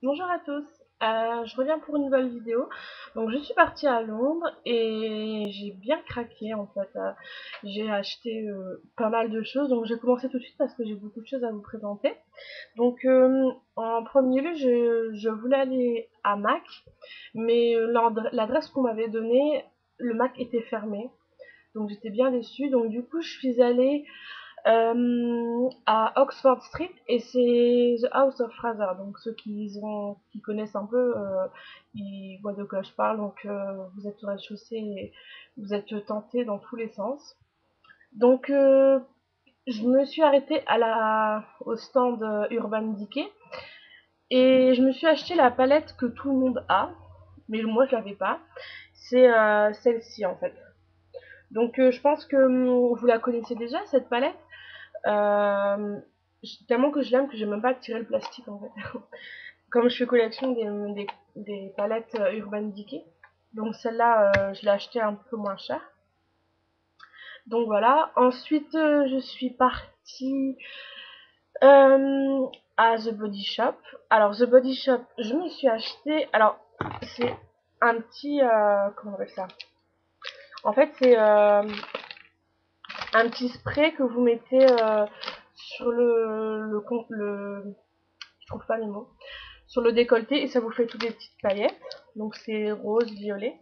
Bonjour à tous, je reviens pour une nouvelle vidéo. Donc je suis partie à Londres et j'ai bien craqué en fait. J'ai acheté pas mal de choses, donc j'ai commencé tout de suite parce que j'ai beaucoup de choses à vous présenter. Donc en premier lieu, je voulais aller à Mac, mais l'adresse qu'on m'avait donnée, le Mac était fermé. Donc j'étais bien déçue. Donc du coup, je suis allée à Oxford Street et c'est The House of Fraser. Donc ceux qui connaissent un peu, ils voient de quoi je parle. Donc vous êtes sur la chaussée et vous êtes tentés dans tous les sens. Donc je me suis arrêtée au stand Urban Decay et je me suis acheté la palette que tout le monde a, mais moi je l'avais pas. C'est celle-ci en fait. Donc je pense que vous la connaissez déjà cette palette. Euh, Tellement que je l'aime que j'ai même pas tiré le plastique en fait. Comme je fais collection des palettes Urban Decay. Donc celle-là, je l'ai achetée un peu moins cher. Donc voilà. Ensuite, je suis partie euh, à The Body Shop. Alors The Body Shop, je me suis acheté. Alors c'est un petit, comment on appelle ça? En fait, c'est un petit spray que vous mettez sur je trouve pas les mots, sur le décolleté et ça vous fait toutes des petites paillettes. Donc c'est rose, violet.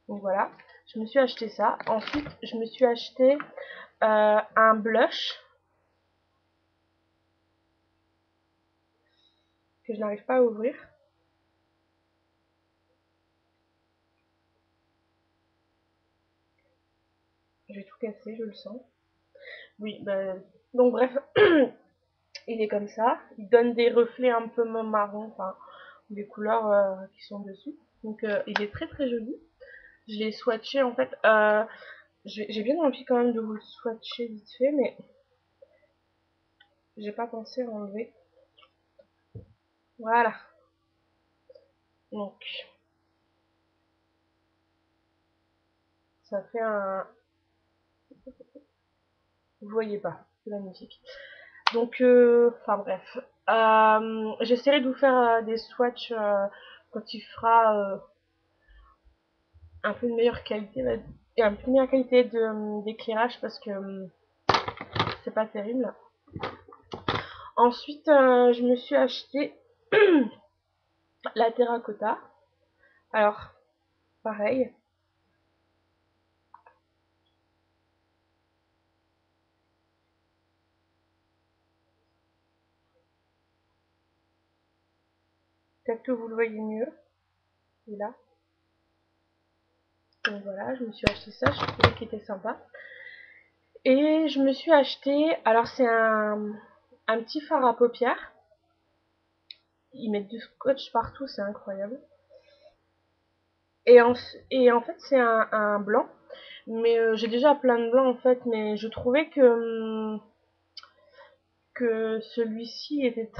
Donc voilà, je me suis acheté ça. Ensuite, je me suis acheté un blush que je n'arrive pas à ouvrir. J'ai tout cassé, je le sens. Oui, ben, donc bref, il est comme ça. Il donne des reflets un peu marron, enfin des couleurs qui sont dessus. Donc il est très très joli. Je l'ai swatché en fait. J'ai bien envie quand même de vous le swatcher vite fait, mais j'ai pas pensé à enlever. Voilà. Donc ça fait un... Vous voyez pas, c'est magnifique. Donc, enfin bref. J'essaierai de vous faire des swatchs quand il fera un peu de meilleure qualité, et un peu de meilleure qualité d'éclairage parce que c'est pas terrible. Ensuite, je me suis acheté la terracotta. Alors, pareil. Peut-être que vous le voyez mieux. Il est là. Donc voilà, je me suis acheté ça. Je trouvais qu'il était sympa. Et je me suis acheté, alors c'est un petit fard à paupières. Ils mettent du scotch partout, c'est incroyable. Et en, et en fait, c'est un blanc. Mais j'ai déjà plein de blancs en fait. Mais je trouvais que celui-ci était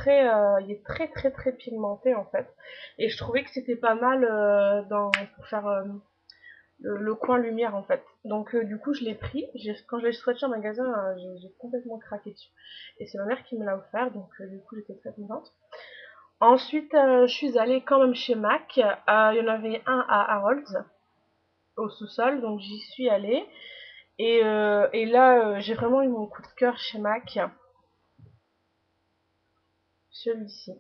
il est très très très pigmenté en fait. Et je trouvais que c'était pas mal pour faire le coin lumière en fait. Donc du coup, je l'ai pris. Quand je l'ai swatché en magasin, j'ai complètement craqué dessus. Et c'est ma mère qui me l'a offert. Donc du coup, j'étais très contente. Ensuite, je suis allée quand même chez Mac. Il y en avait un à Harrods, au sous-sol, donc j'y suis allée. Et là, j'ai vraiment eu mon coup de cœur chez Mac, celui-ci.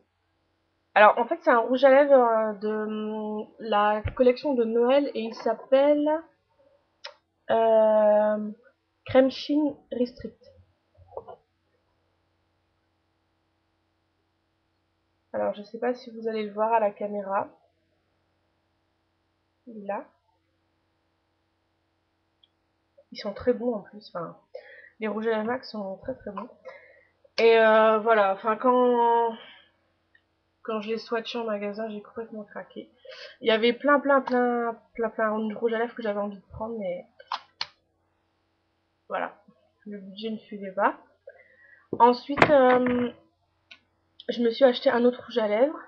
Alors, en fait, c'est un rouge à lèvres de la collection de Noël et il s'appelle euh, Crème Sheen Restrict. Alors, je sais pas si vous allez le voir à la caméra. Il est là. Ils sont très bons en plus. Enfin, les rouges à lèvres Mac sont très très bons. Et voilà, enfin, quand je l'ai swatché en magasin, j'ai complètement craqué. Il y avait plein de rouge à lèvres que j'avais envie de prendre, mais voilà, le budget ne suivait pas. Ensuite, je me suis acheté un autre rouge à lèvres.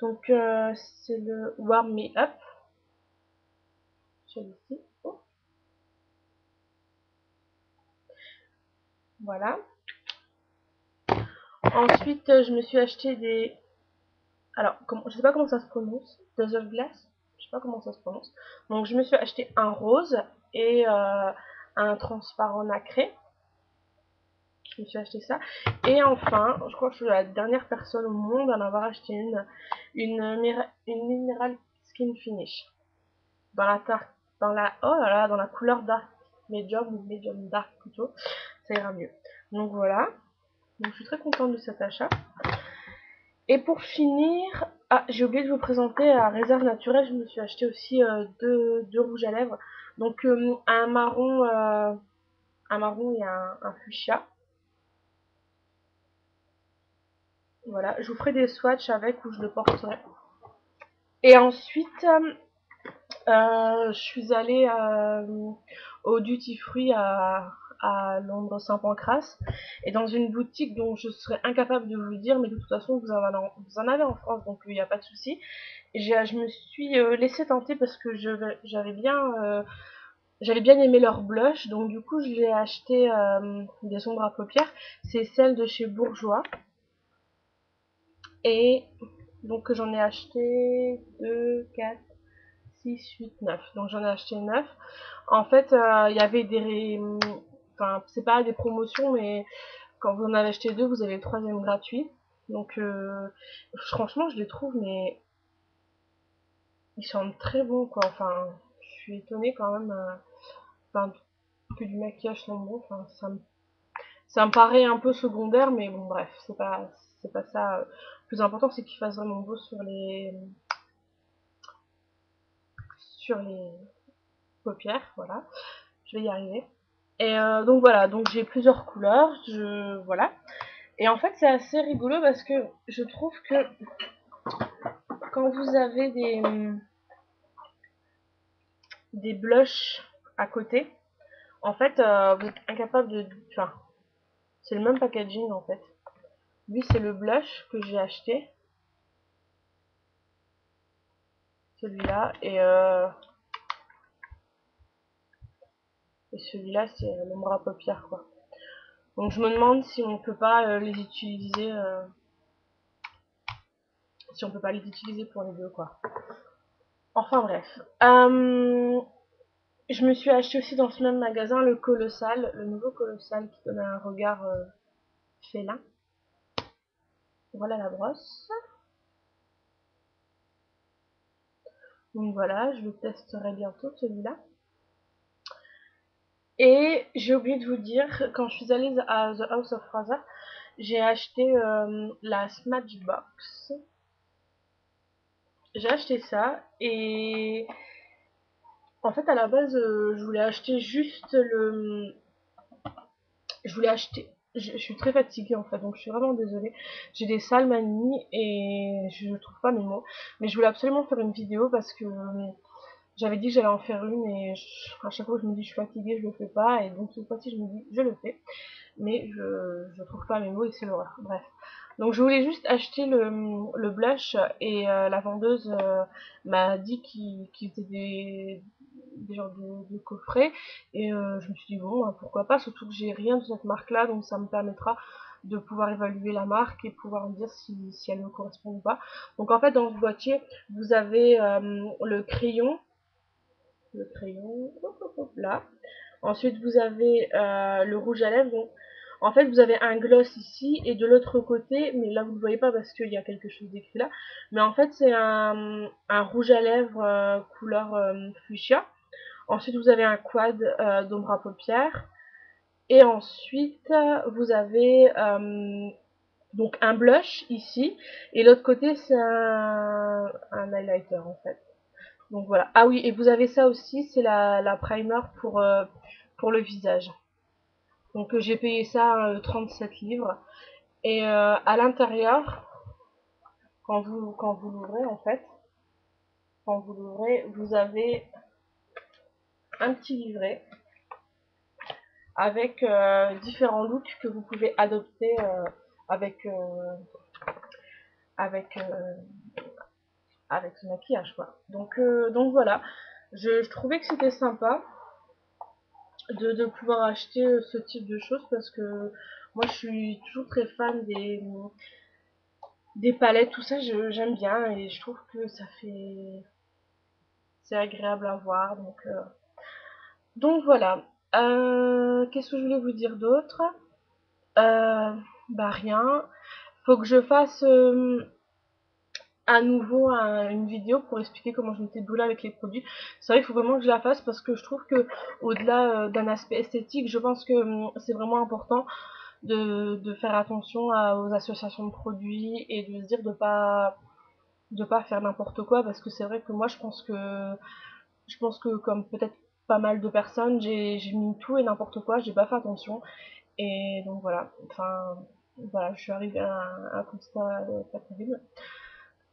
Donc, c'est le Warm Me Up. Celui-ci. Oh, voilà. Ensuite, je me suis acheté Alors, je sais pas comment ça se prononce. Dozen Glass, je sais pas comment ça se prononce. Donc je me suis acheté un rose et un transparent nacré. Je me suis acheté ça. Et enfin, je crois que je suis la dernière personne au monde à en avoir acheté une Mineral Skin Finish. Dans la oh là là, dans la couleur dark medium ou medium dark plutôt, ça ira mieux. Donc voilà. Donc je suis très contente de cet achat. Et pour finir, ah, j'ai oublié de vous présenter à Réserve Naturelle, je me suis acheté aussi deux rouges à lèvres. Donc un marron et un fuchsia. Voilà, je vous ferai des swatchs avec où je le porterai. Et ensuite, je suis allée au Duty Free à Londres Saint-Pancras et dans une boutique dont je serais incapable de vous dire, mais de toute façon vous en avez en France, donc il n'y a pas de souci. Je me suis laissée tenter parce que j'avais bien aimé leur blush, donc du coup je l'ai acheté des ombres à paupières. C'est celle de chez Bourjois et donc j'en ai acheté 2, 4, 6, 8, 9. Donc j'en ai acheté 9. En fait, il y avait enfin, c'est pas des promotions, mais quand vous en avez acheté deux, vous avez le troisième gratuit. Donc franchement, je les trouve, mais ils sont très bons, quoi. Enfin, je suis étonnée quand même. Enfin, que du maquillage sont bons. Enfin, ça me paraît un peu secondaire, mais bon, bref, c'est pas ça. Le plus important, c'est qu'ils fassent vraiment beau sur les paupières. Voilà, je vais y arriver. Et donc voilà, donc j'ai plusieurs couleurs, voilà. Et en fait, c'est assez rigolo parce que je trouve que quand vous avez des blushs à côté, en fait, vous êtes incapable de. Enfin, c'est le même packaging en fait. Lui, c'est le blush que j'ai acheté, celui-là, et celui-là, c'est l'ombre à paupières, quoi. Donc je me demande si on peut pas les utiliser, si on peut pas les utiliser pour les deux, quoi. Enfin bref. Je me suis acheté aussi dans ce même magasin le Colossal, le nouveau Colossal qui donne un regard félin. Voilà la brosse. Donc voilà, je le testerai bientôt celui-là. Et j'ai oublié de vous dire, quand je suis allée à The House of Fraser, j'ai acheté la Smashbox. J'ai acheté ça et en fait à la base je voulais acheter juste le... Je voulais acheter... Je suis très fatiguée en fait, donc je suis vraiment désolée. J'ai des sales manies et je trouve pas mes mots. Mais je voulais absolument faire une vidéo parce que j'avais dit que j'allais en faire une et à chaque fois que je me dis je suis fatiguée, je le fais pas. Et donc cette fois-ci je me dis je le fais. Mais je trouve pas mes mots et c'est l'horreur. Bref. Donc je voulais juste acheter le blush et la vendeuse m'a dit qu'il faisait des genres de coffrets et je me suis dit bon bah, pourquoi pas, surtout que j'ai rien de cette marque là, donc ça me permettra de pouvoir évaluer la marque et pouvoir me dire si elle me correspond ou pas. Donc en fait dans ce boîtier vous avez le crayon hop, hop, hop, là. Ensuite, vous avez le rouge à lèvres. Donc, en fait, vous avez un gloss ici et de l'autre côté, mais là vous ne le voyez pas parce qu'il y a quelque chose d'écrit là. Mais en fait, c'est un rouge à lèvres couleur fuchsia. Ensuite, vous avez un quad d'ombre à paupières. Et ensuite, vous avez donc un blush ici. Et l'autre côté, c'est un highlighter en fait. Donc voilà. Ah oui, et vous avez ça aussi, c'est la primer pour le visage. Donc j'ai payé ça 37 livres. Et à l'intérieur, quand vous l'ouvrez en fait, quand vous l'ouvrez, vous avez un petit livret avec différents looks que vous pouvez adopter avec avec euh, avec ce maquillage quoi. Donc voilà, je trouvais que c'était sympa de pouvoir acheter ce type de choses parce que moi je suis toujours très fan des palettes, tout ça, j'aime bien et je trouve que ça fait, c'est agréable à voir. Donc voilà. Qu'est-ce que je voulais vous dire d'autre? Euh, Bah rien. Faut que je fasse à nouveau une vidéo pour expliquer comment je me débrouille avec les produits. C'est vrai qu'il faut vraiment que je la fasse parce que je trouve que au-delà d'un aspect esthétique, je pense que c'est vraiment important de faire attention aux associations de produits et de se dire de pas faire n'importe quoi parce que c'est vrai que moi je pense que comme peut-être pas mal de personnes, j'ai mis tout et n'importe quoi, j'ai pas fait attention et donc voilà. Enfin voilà, je suis arrivée à un constat pas terrible.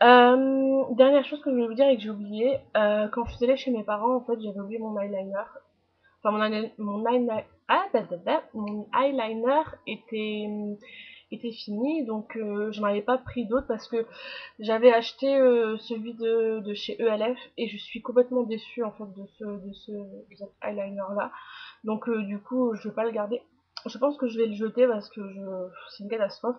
Dernière chose que je voulais vous dire et que j'ai oublié, quand je suis allée chez mes parents, en fait, j'avais oublié mon eyeliner. Enfin, mon eyeliner était fini, donc je n'en avais pas pris d'autres parce que j'avais acheté celui de chez ELF et je suis complètement déçue en fait de cet eyeliner là. Donc du coup, je vais pas le garder. Je pense que je vais le jeter parce que c'est une catastrophe.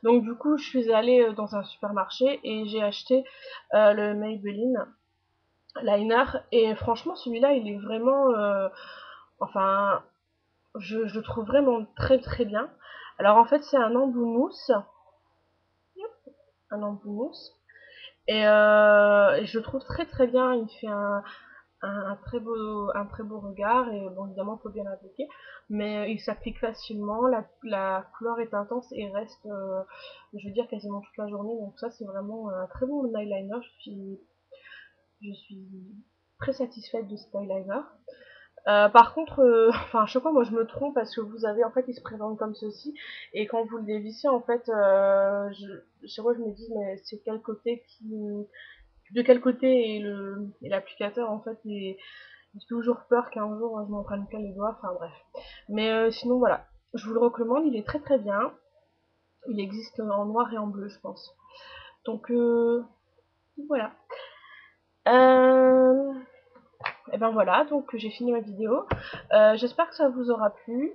Donc du coup, je suis allée dans un supermarché et j'ai acheté le Maybelline liner et franchement, celui-là, il est vraiment enfin, je le trouve vraiment très très bien. Alors en fait, c'est un embout mousse et je le trouve très très bien. Il fait un très beau regard et bon évidemment il faut bien l'appliquer mais il s'applique facilement, la couleur est intense et reste je veux dire quasiment toute la journée donc ça c'est vraiment un très bon eyeliner, je suis très satisfaite de cet eyeliner. Par contre, enfin à chaque fois moi je me trompe parce que vous avez en fait il se présente comme ceci et quand vous le dévissez en fait chaque fois je me dis mais c'est quel côté qui de quel côté est le est l'applicateur en fait et j'ai toujours peur qu'un jour je m'en prenne plein les doigts, enfin bref. Mais sinon voilà, je vous le recommande, il est très très bien. Il existe en noir et en bleu, je pense. Donc voilà. Euh, et ben voilà, donc j'ai fini ma vidéo. J'espère que ça vous aura plu.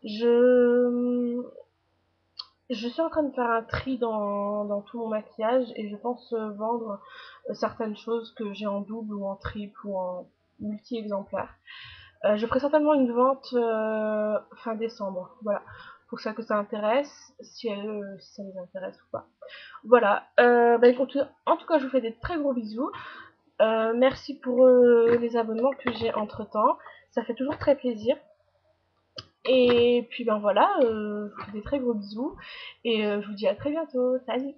Je, je suis en train de faire un tri dans tout mon maquillage et je pense vendre certaines choses que j'ai en double ou en triple ou en multi-exemplaires. Je ferai certainement une vente fin décembre, voilà, pour ça que ça intéresse, si ça les intéresse ou pas. Voilà, bah écoute, en tout cas je vous fais des très gros bisous. Merci pour les abonnements que j'ai entre temps, ça fait toujours très plaisir. Et puis ben voilà, je vous fais des très gros bisous et je vous dis à très bientôt. Salut!